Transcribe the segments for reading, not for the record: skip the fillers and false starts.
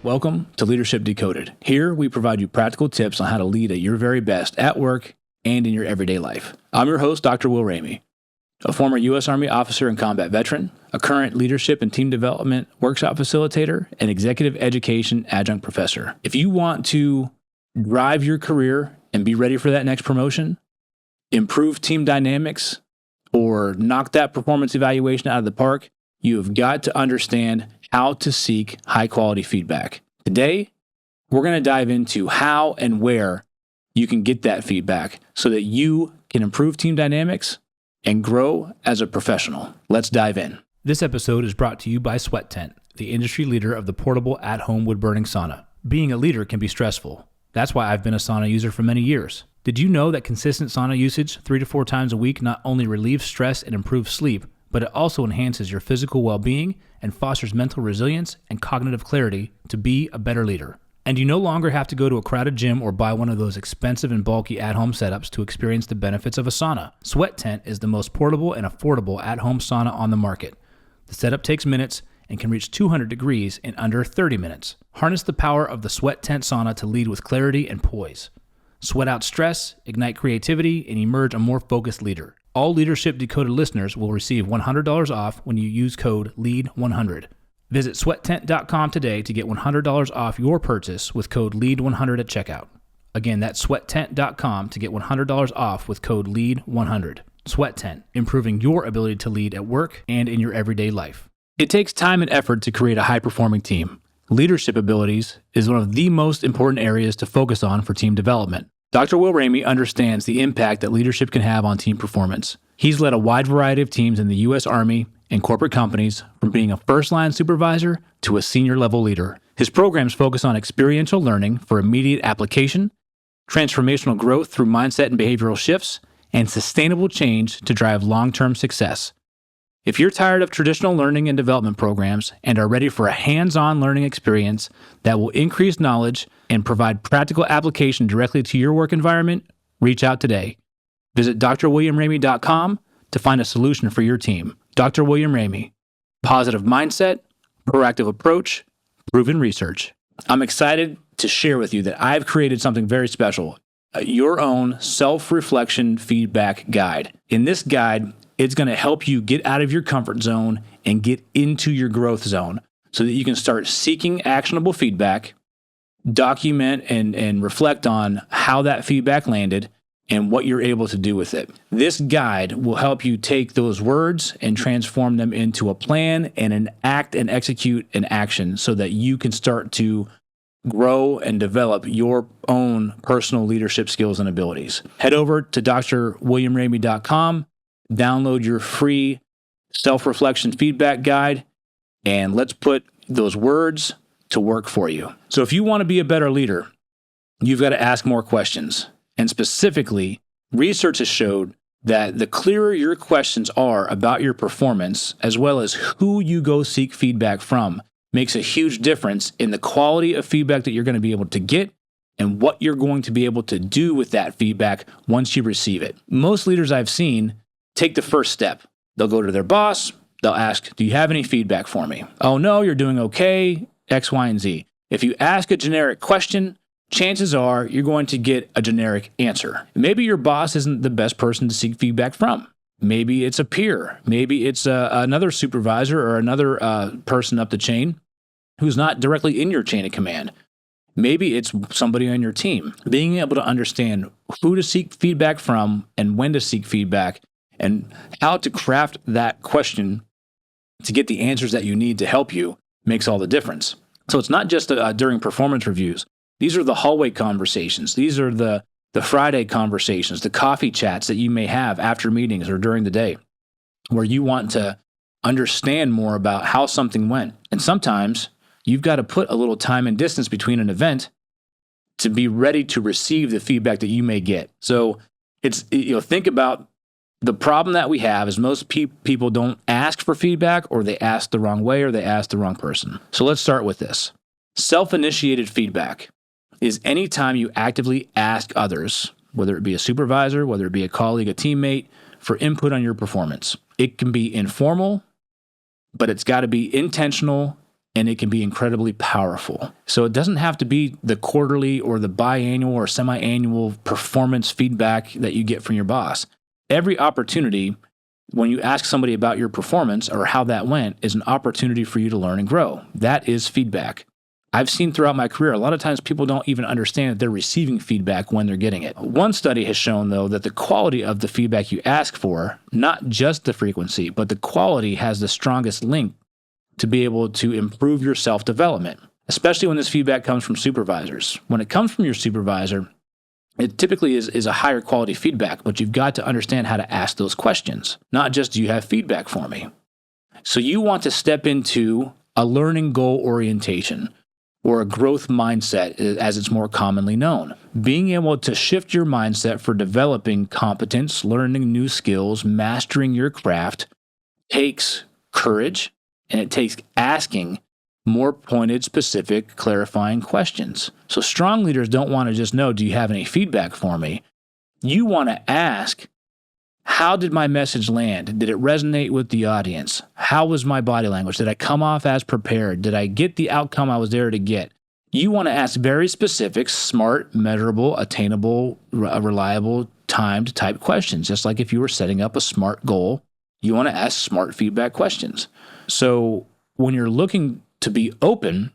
Welcome to Leadership Decoded. Here, we provide you practical tips on how to lead at your very best at work and in your everyday life. I'm your host, Dr. Will Ramey, a former U.S. Army officer and combat veteran, a current leadership and team development workshop facilitator, and Executive Education Adjunct Professor. If you want to drive your career and be ready for that next promotion, improve team dynamics, or knock that performance evaluation out of the park, you have got to understand how to seek high-quality feedback. Today, we're going to dive into how and where you can get that feedback so that you can improve team dynamics and grow as a professional. Let's dive in. This episode is brought to you by Sweat Tent, the industry leader of the portable at-home wood-burning sauna. Being a leader can be stressful. That's why I've been a sauna user for many years. Did you know that consistent sauna usage 3 to 4 times a week not only relieves stress and improves sleep, but it also enhances your physical well-being and fosters mental resilience and cognitive clarity to be a better leader? And you no longer have to go to a crowded gym or buy one of those expensive and bulky at-home setups to experience the benefits of a sauna. Sweat Tent is the most portable and affordable at-home sauna on the market. The setup takes minutes and can reach 200 degrees in under 30 minutes. Harness the power of the Sweat Tent sauna to lead with clarity and poise. Sweat out stress, ignite creativity, and emerge a more focused leader. All Leadership Decoded listeners will receive $100 off when you use code LEAD100. Visit sweattent.com today to get $100 off your purchase with code LEAD100 at checkout. Again, that's sweattent.com to get $100 off with code LEAD100. Sweat Tent, improving your ability to lead at work and in your everyday life. It takes time and effort to create a high-performing team. Leadership abilities is one of the most important areas to focus on for team development. Dr. Will Ramey understands the impact that leadership can have on team performance. He's led a wide variety of teams in the U.S. Army and corporate companies, from being a first-line supervisor to a senior-level leader. His programs focus on experiential learning for immediate application, transformational growth through mindset and behavioral shifts, and sustainable change to drive long-term success. If you're tired of traditional learning and development programs and are ready for a hands-on learning experience that will increase knowledge and provide practical application directly to your work environment, reach out today. Visit drwilliamramey.com to find a solution for your team. Dr. William Ramey, positive mindset, proactive approach, proven research. I'm excited to share with you that I've created something very special, your own self-reflection feedback guide. In this guide, it's going to help you get out of your comfort zone and get into your growth zone so that you can start seeking actionable feedback, document and reflect on how that feedback landed and what you're able to do with it. This guide will help you take those words and transform them into a plan and an act and execute an action so that you can start to grow and develop your own personal leadership skills and abilities. Head over to drwilliamramey.com, download your free self-reflection feedback guide, and let's put those words to work for you. So if you want to be a better leader, you've got to ask more questions. And specifically, research has showed that the clearer your questions are about your performance, as well as who you go seek feedback from, makes a huge difference in the quality of feedback that you're going to be able to get and what you're going to be able to do with that feedback once you receive it. Most leaders I've seen take the first step. They'll go to their boss, they'll ask, "Do you have any feedback for me?" "Oh no, you're doing okay, X, Y, and Z." If you ask a generic question, chances are you're going to get a generic answer. Maybe your boss isn't the best person to seek feedback from. Maybe it's a peer. Maybe it's another supervisor or another person up the chain who's not directly in your chain of command. Maybe it's somebody on your team. Being able to understand who to seek feedback from and when to seek feedback and how to craft that question to get the answers that you need to help you makes all the difference. So it's not just during performance reviews. These are the hallway conversations. These are the Friday conversations, the coffee chats that you may have after meetings or during the day, where you want to understand more about how something went. And sometimes you've got to put a little time and distance between an event to be ready to receive the feedback that you may get. So it's, think about the problem that we have is most people don't ask for feedback, or they ask the wrong way, or they ask the wrong person. So let's start with this. Self-initiated feedback is any time you actively ask others, whether it be a supervisor, whether it be a colleague, a teammate, for input on your performance. It can be informal, but it's got to be intentional and it can be incredibly powerful. So it doesn't have to be the quarterly or the biannual or semi-annual performance feedback that you get from your boss. Every opportunity, when you ask somebody about your performance or how that went, is an opportunity for you to learn and grow. That is feedback. I've seen throughout my career, a lot of times people don't even understand that they're receiving feedback when they're getting it. One study has shown, though, that the quality of the feedback you ask for, not just the frequency, but the quality has the strongest link to be able to improve your self-development, especially when this feedback comes from supervisors. When it comes from your supervisor, it typically is a higher quality feedback, but you've got to understand how to ask those questions, not just, do you have feedback for me? So you want to step into a learning goal orientation, or a growth mindset, as it's more commonly known. Being able to shift your mindset for developing competence, learning new skills, mastering your craft takes courage, and it takes asking more pointed, specific, clarifying questions. So strong leaders don't want to just know, do you have any feedback for me? You want to ask, how did my message land? Did it resonate with the audience? How was my body language? Did I come off as prepared? Did I get the outcome I was there to get? You want to ask very specific, smart, measurable, attainable, reliable, timed type questions. Just like if you were setting up a SMART goal, you want to ask SMART feedback questions. So when you're looking to be open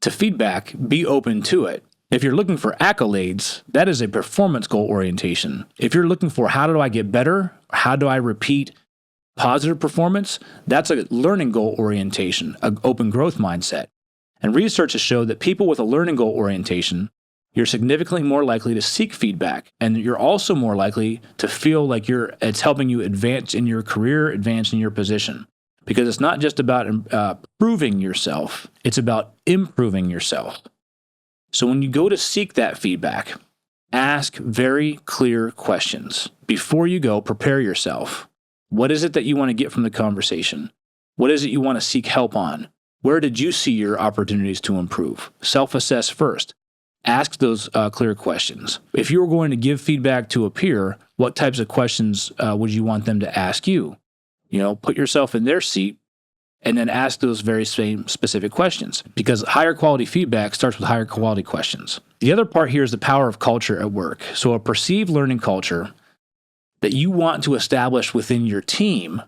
to feedback, be open to it. If you're looking for accolades, that is a performance goal orientation. If you're looking for, how do I get better? How do I repeat positive performance? That's a learning goal orientation, an open growth mindset. And research has showed that people with a learning goal orientation, you're significantly more likely to seek feedback, and you're also more likely to feel like it's helping you advance in your career, advance in your position. Because it's not just about proving yourself, it's about improving yourself. So when you go to seek that feedback, ask very clear questions. Before you go, prepare yourself. What is it that you want to get from the conversation? What is it you want to seek help on? Where did you see your opportunities to improve? Self-assess first. Ask those clear questions. If you were going to give feedback to a peer, what types of questions would you want them to ask you? Put yourself in their seat and then ask those very same specific questions, because higher quality feedback starts with higher quality questions. The other part here is the power of culture at work. So a perceived learning culture that you want to establish within your team,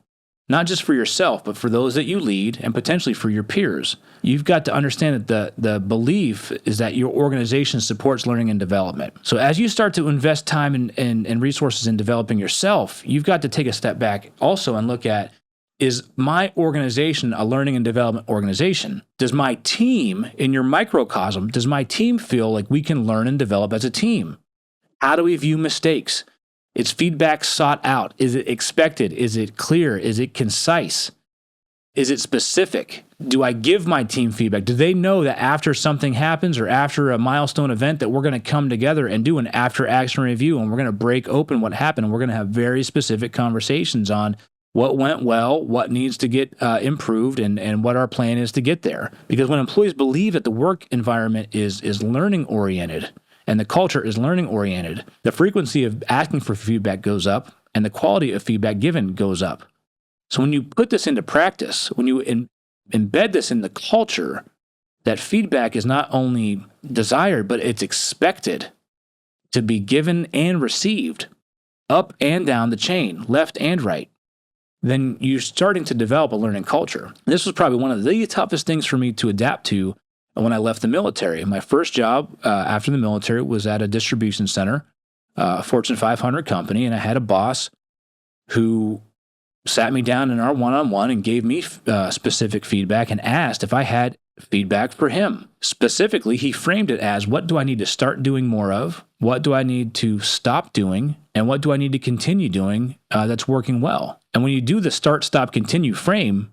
not just for yourself, but for those that you lead and potentially for your peers. You've got to understand that the belief is that your organization supports learning and development. So as you start to invest time and resources in developing yourself, you've got to take a step back also and look at, is my organization a learning and development organization? Does my team, in your microcosm, does my team feel like we can learn and develop as a team? How do we view mistakes? Is feedback sought out? Is it expected? Is it clear? Is it concise? Is it specific? Do I give my team feedback? Do they know that after something happens or after a milestone event that we're going to come together and do an after-action review, and we're going to break open what happened, and we're going to have very specific conversations on what went well, what needs to get improved, and what our plan is to get there? Because when employees believe that the work environment is learning-oriented, and the culture is learning-oriented, the frequency of asking for feedback goes up, and the quality of feedback given goes up. So when you put this into practice, when you embed this in the culture, that feedback is not only desired, but it's expected to be given and received, up and down the chain, left and right, then you're starting to develop a learning culture. This was probably one of the toughest things for me to adapt to when I left the military. My first job after the military was at a distribution center, a Fortune 500 company, and I had a boss who sat me down in our one-on-one and gave me specific feedback and asked if I had feedback for him. Specifically, he framed it as, what do I need to start doing more of? What do I need to stop doing? And what do I need to continue doing that's working well? And when you do the start, stop, continue frame,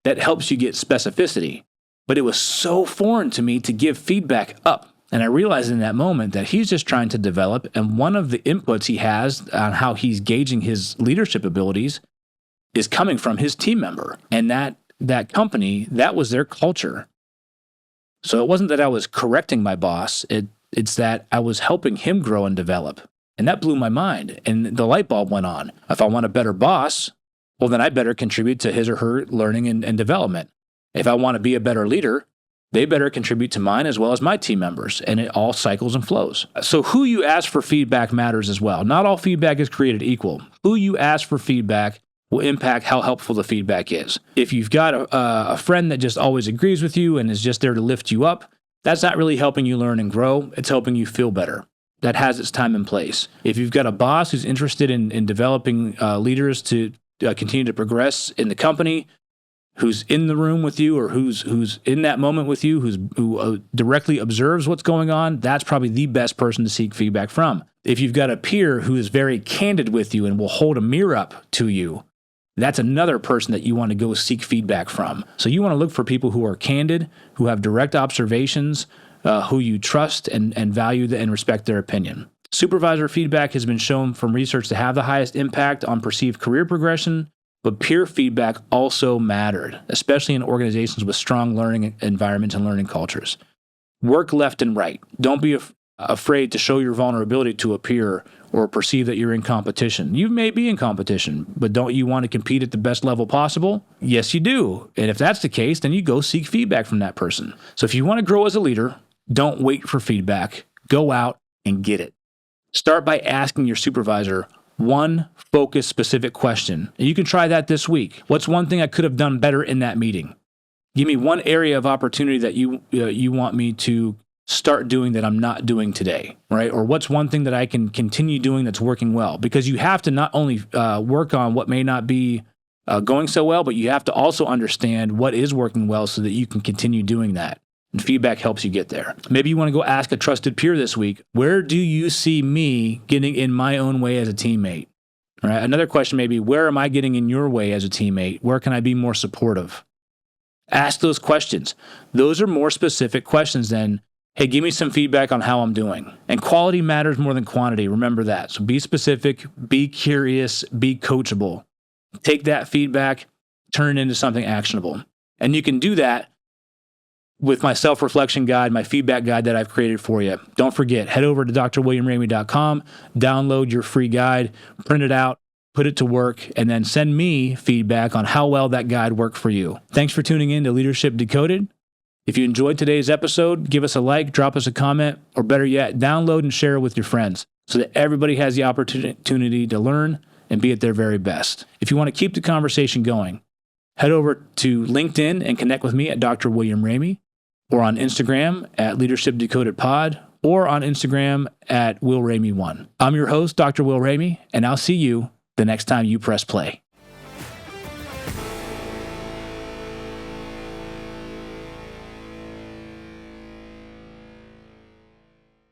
that helps you get specificity. But it was so foreign to me to give feedback up. And I realized in that moment that he's just trying to develop, and one of the inputs he has on how he's gauging his leadership abilities is coming from his team member. And that company, that was their culture. So it wasn't that I was correcting my boss, it's that I was helping him grow and develop. And that blew my mind. And the light bulb went on. If I want a better boss, well, then I better contribute to his or her learning and development. If I want to be a better leader, they better contribute to mine as well as my team members, and it all cycles and flows. So who you ask for feedback matters as well. Not all feedback is created equal. Who you ask for feedback will impact how helpful the feedback is. If you've got a friend that just always agrees with you and is just there to lift you up, that's not really helping you learn and grow. It's helping you feel better. That has its time and place. If you've got a boss who's interested in developing leaders to continue to progress in the company, who's in the room with you or who's in that moment with you, who directly observes what's going on, that's probably the best person to seek feedback from. If you've got a peer who is very candid with you and will hold a mirror up to you, that's another person that you want to go seek feedback from. So you want to look for people who are candid, who have direct observations, who you trust and value and respect their opinion. Supervisor feedback has been shown from research to have the highest impact on perceived career progression, but peer feedback also mattered, especially in organizations with strong learning environments and learning cultures. Work left and right. Don't be afraid to show your vulnerability to a peer or perceive that you're in competition. You may be in competition, but don't you want to compete at the best level possible? Yes, you do. And if that's the case, then you go seek feedback from that person. So if you want to grow as a leader, don't wait for feedback. Go out and get it. Start by asking your supervisor one focused, specific question. And you can try that this week. What's one thing I could have done better in that meeting? Give me one area of opportunity that you want me to start doing that I'm not doing today, right? Or what's one thing that I can continue doing that's working well? Because you have to not only work on what may not be going so well, but you have to also understand what is working well so that you can continue doing that. And feedback helps you get there. Maybe you want to go ask a trusted peer this week, where do you see me getting in my own way as a teammate? All right. Another question may be, where am I getting in your way as a teammate? Where can I be more supportive? Ask those questions. Those are more specific questions than, hey, give me some feedback on how I'm doing. And quality matters more than quantity. Remember that. So be specific, be curious, be coachable. Take that feedback, turn it into something actionable. And you can do that with my self-reflection guide, my feedback guide that I've created for you. Don't forget, head over to drwilliamramey.com, download your free guide, print it out, put it to work, and then send me feedback on how well that guide worked for you. Thanks for tuning in to Leadership Decoded. If you enjoyed today's episode, give us a like, drop us a comment, or better yet, download and share it with your friends so that everybody has the opportunity to learn and be at their very best. If you want to keep the conversation going, head over to LinkedIn and connect with me at Dr. William Ramey, or on Instagram at Leadership Decoded Pod, or on Instagram at Will Ramey 1. I'm your host, Dr. Will Ramey, and I'll see you the next time you press play.